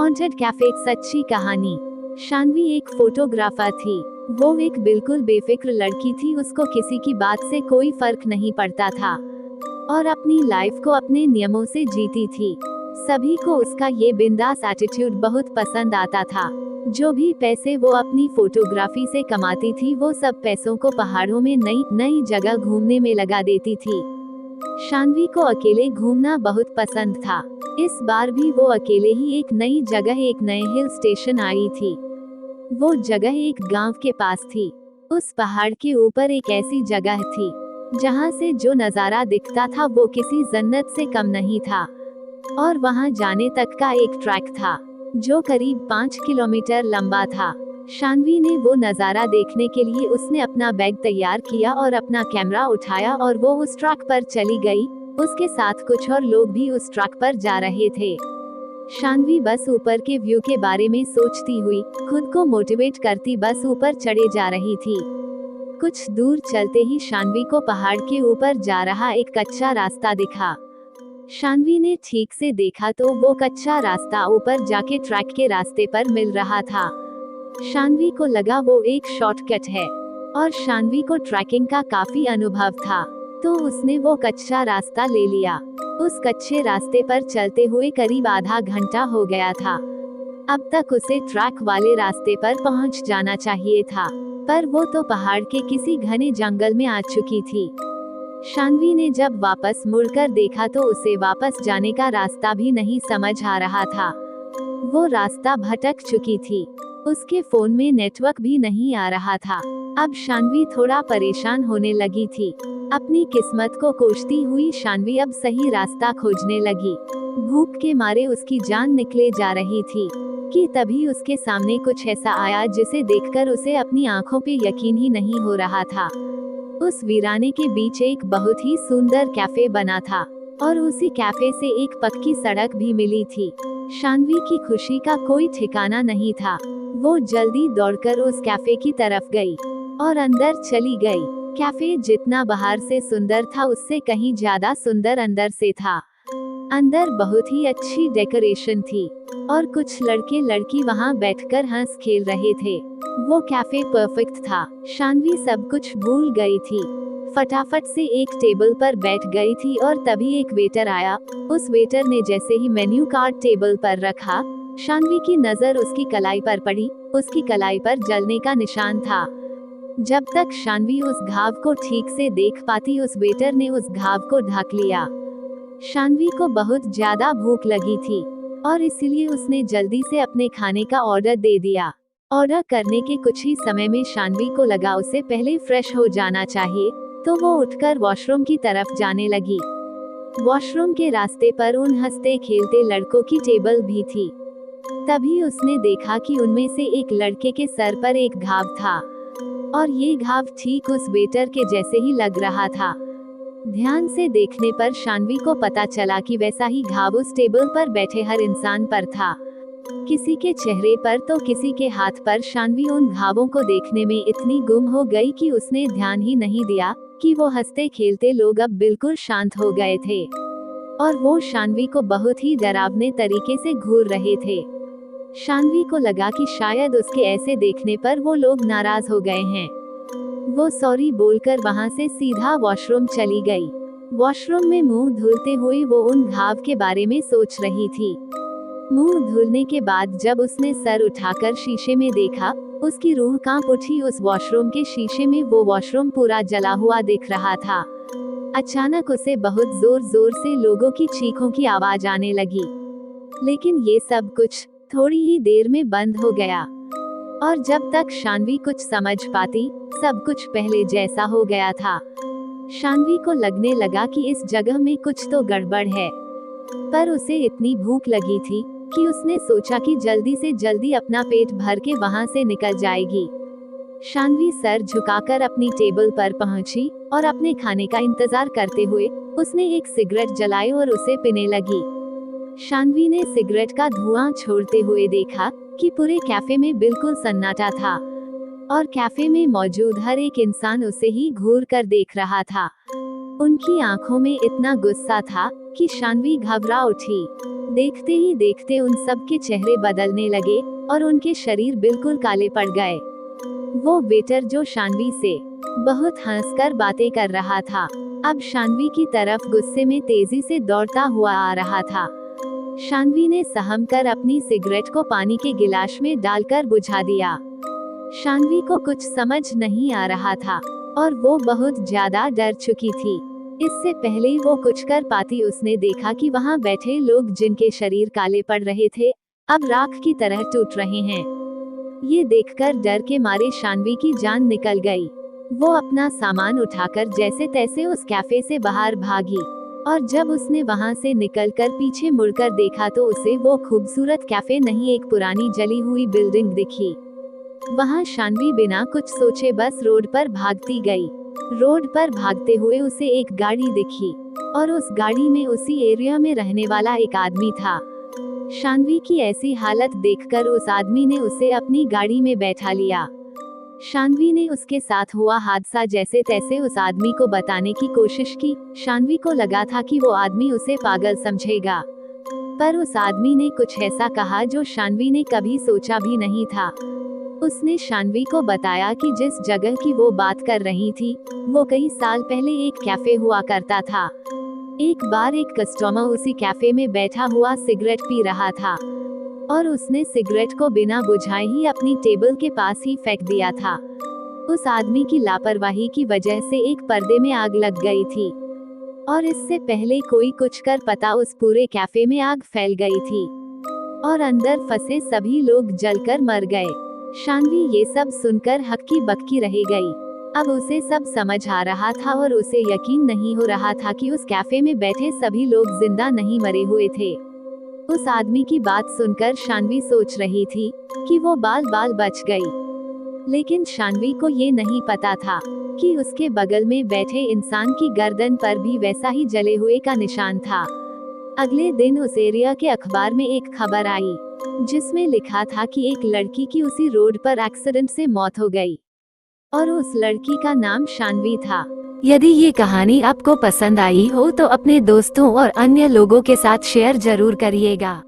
Haunted cafe एक सच्ची कहानी। शान्वी एक फोटोग्राफर थी। वो एक बिल्कुल बेफिक्र लड़की थी, उसको किसी की बात से कोई फर्क नहीं पड़ता था और अपनी लाइफ को अपने नियमों से जीती थी। सभी को उसका ये बिंदास एटीट्यूड बहुत पसंद आता था। जो भी पैसे वो अपनी फोटोग्राफी से कमाती थी, वो सब पैसों को पहाड़ों में नई नई जगह घूमने में लगा देती थी। शान्वी को अकेले घूमना बहुत पसंद था। इस बार भी वो अकेले ही एक नई जगह, एक नए हिल स्टेशन आई थी। वो जगह एक गांव के पास थी। उस पहाड़ के ऊपर एक ऐसी जगह थी जहां से जो नजारा दिखता था वो किसी जन्नत से कम नहीं था। और वहां जाने तक का एक ट्रैक था जो करीब 5 किलोमीटर लंबा था। शान्वी ने वो नजारा देखने के लिए उसने अपना बैग तैयार किया और अपना कैमरा उठाया और वो उस ट्रैक पर चली गई। उसके साथ कुछ और लोग भी उस ट्रैक पर जा रहे थे। शान्वी बस ऊपर के व्यू के बारे में सोचती हुई, खुद को मोटिवेट करती बस ऊपर चढ़े जा रही थी। कुछ दूर चलते ही शान्वी को पहाड़ के ऊपर जा रहा एक कच्चा रास्ता दिखा। शान्वी ने ठीक से देखा तो वो कच्चा रास्ता ऊपर जाके ट्रैक के रास्ते पर मिल रहा था। शान्वी को लगा वो एक शॉर्टकट है और शान्वी को ट्रैकिंग का काफी अनुभव था, तो उसने वो कच्चा रास्ता ले लिया। उस कच्चे रास्ते पर चलते हुए करीब आधा घंटा हो गया था। अब तक उसे ट्रैक वाले रास्ते पर पहुंच जाना चाहिए था, पर वो तो पहाड़ के किसी घने जंगल में आ चुकी थी। शान्वी ने जब वापस मुड़कर देखा तो उसे वापस जाने का रास्ता भी नहीं समझ आ रहा था। वो रास्ता भटक चुकी थी। उसके फोन में नेटवर्क भी नहीं आ रहा था। अब शान्वी थोड़ा परेशान होने लगी थी। अपनी किस्मत को कोसती हुई शान्वी अब सही रास्ता खोजने लगी। भूख के मारे उसकी जान निकले जा रही थी कि तभी उसके सामने कुछ ऐसा आया जिसे देखकर उसे अपनी आंखों पे यकीन ही नहीं हो रहा था। उस वीराने के बीच एक बहुत ही सुंदर कैफे बना था और उसी कैफे से एक पक्की सड़क भी मिली थी। शान्वी की खुशी का कोई ठिकाना नहीं था। वो जल्दी दौड़कर उस कैफे की तरफ गई और अंदर चली गई। कैफे जितना बाहर से सुंदर था उससे कहीं ज्यादा सुंदर अंदर से था। अंदर बहुत ही अच्छी डेकोरेशन थी और कुछ लड़के लड़की वहां बैठकर हंस खेल रहे थे। वो कैफे परफेक्ट था। शान्वी सब कुछ भूल गई थी। फटाफट से एक टेबल पर बैठ गई थी और तभी एक वेटर आया। उस वेटर ने जैसे ही मेन्यू कार्ड टेबल पर रखा, शान्वी की नजर उसकी कलाई पर पड़ी। उसकी कलाई पर जलने का निशान था। जब तक शान्वी उस घाव को ठीक से देख पाती, उस वेटर ने उस घाव को ढक लिया। शान्वी को बहुत ज्यादा भूख लगी थी और इसीलिए उसने जल्दी से अपने खाने का ऑर्डर दे दिया। ऑर्डर करने के कुछ ही समय में शान्वी को लगा उसे पहले फ्रेश हो जाना चाहिए, तो वो उठकर वॉशरूम की तरफ जाने लगी। वॉशरूम के रास्ते पर उन हंसते खेलते लड़कों की टेबल भी थी। तभी उसने देखा कि उनमें से एक लड़के के सर पर एक घाव था और ये घाव ठीक उस वेटर के जैसे ही लग रहा था। ध्यान से देखने पर शान्वी को पता चला कि वैसा ही घाव उस टेबल पर बैठे हर इंसान पर था। किसी के चेहरे पर तो किसी के हाथ पर। शान्वी उन घावों को देखने में इतनी गुम हो गई कि उसने ध्यान ही नहीं दिया कि वो हंसते खेलते लोग अब बिल्कुल शांत हो गए थे और वो शान्वी को बहुत ही डरावने तरीके से घूर रहे थे। शान्वी को लगा कि शायद उसके ऐसे देखने पर वो लोग नाराज हो गए हैं। वो सॉरी बोलकर वहां से सीधा वॉशरूम चली गई। वॉशरूम में मुंह धुलते हुए वो उन घाव के बारे में सोच रही थी। मुंह धुलने के बाद जब उसने सर उठाकर शीशे में देखा, उसकी रूह कांप उठी। उस वॉशरूम के शीशे में वो वॉशरूम पूरा जला हुआ दिख रहा था। अचानक उसे बहुत जोर जोर से लोगों की चीखों की आवाज आने लगी, लेकिन ये सब कुछ थोड़ी ही देर में बंद हो गया और जब तक शान्वी कुछ समझ पाती, सब कुछ पहले जैसा हो गया था। शान्वी को लगने लगा कि इस जगह में कुछ तो गड़बड़ है, पर उसे इतनी भूख लगी थी कि उसने सोचा कि जल्दी से जल्दी अपना पेट भर के वहां से निकल जाएगी। शान्वी सर झुकाकर अपनी टेबल पर पहुंची और अपने खाने का इंतजार करते हुए उसने एक सिगरेट जलाई और उसे पीने लगी। शान्वी ने सिगरेट का धुआं छोड़ते हुए देखा कि पूरे कैफे में बिल्कुल सन्नाटा था और कैफे में मौजूद हर एक इंसान उसे ही घूर कर देख रहा था। उनकी आंखों में इतना गुस्सा था कि शान्वी घबरा उठी। देखते ही देखते उन सब के चेहरे बदलने लगे और उनके शरीर बिल्कुल काले पड़ गए। वो वेटर जो शानवी से बहुत हंसकर बातें कर रहा था, अब शानवी की तरफ गुस्से में तेजी से दौड़ता हुआ आ रहा था। शानवी ने सहम कर अपनी सिगरेट को पानी के गिलास में डालकर बुझा दिया। शानवी को कुछ समझ नहीं आ रहा था और वो बहुत ज्यादा डर चुकी थी। इससे पहले वो कुछ कर पाती, उसने देखा कि वहाँ बैठे लोग जिनके शरीर काले पड़ रहे थे, अब राख की तरह टूट रहे हैं। ये देखकर डर के मारे शानवी की जान निकल गई। वो अपना सामान उठाकर जैसे तैसे उस कैफे से बाहर भागी और जब उसने वहाँ से निकलकर पीछे मुड़कर देखा तो उसे वो खूबसूरत कैफे नहीं, एक पुरानी जली हुई बिल्डिंग दिखी। वहाँ शानवी बिना कुछ सोचे बस रोड पर भागती गई। रोड पर भागते हुए उसे एक गाड़ी दिखी और उस गाड़ी में उसी एरिया में रहने वाला एक आदमी था। शानवी की ऐसी हालत देखकर उस आदमी ने उसे अपनी गाड़ी में बैठा लिया। शानवी ने उसके साथ हुआ हादसा जैसे तैसे उस आदमी को बताने की कोशिश की। शानवी को लगा था कि वो आदमी उसे पागल समझेगा, पर उस आदमी ने कुछ ऐसा कहा जो शानवी ने कभी सोचा भी नहीं था। उसने शानवी को बताया कि जिस जगह की वो बात कर रही थी, वो कई साल पहले एक कैफे हुआ करता था। एक बार एक कस्टमर उसी कैफे में बैठा हुआ सिगरेट पी रहा था और उसने सिगरेट को बिना बुझाए ही अपनी टेबल के पास ही फेंक दिया था। उस आदमी की लापरवाही की वजह से एक पर्दे में आग लग गई थी और इससे पहले कोई कुछ कर पता उस पूरे कैफे में आग फैल गई थी और अंदर फंसे सभी लोग जलकर मर गए। शानवी ये सब सुनकर हक्की बक्की रह गई। अब उसे सब समझ आ रहा था और उसे यकीन नहीं हो रहा था कि उस कैफे में बैठे सभी लोग जिंदा नहीं मरे हुए थे। उस आदमी की बात सुनकर शानवी सोच रही थी कि वो बाल बाल बच गई, लेकिन शानवी को ये नहीं पता था कि उसके बगल में बैठे इंसान की गर्दन पर भी वैसा ही जले हुए का निशान था। अगले दिन उस एरिया के अखबार में एक खबर आई जिसमें लिखा था कि एक लड़की की उसी रोड पर एक्सीडेंट से मौत हो गई और उस लड़की का नाम शानवी था। यदि ये कहानी आपको पसंद आई हो तो अपने दोस्तों और अन्य लोगों के साथ शेयर जरूर करिएगा।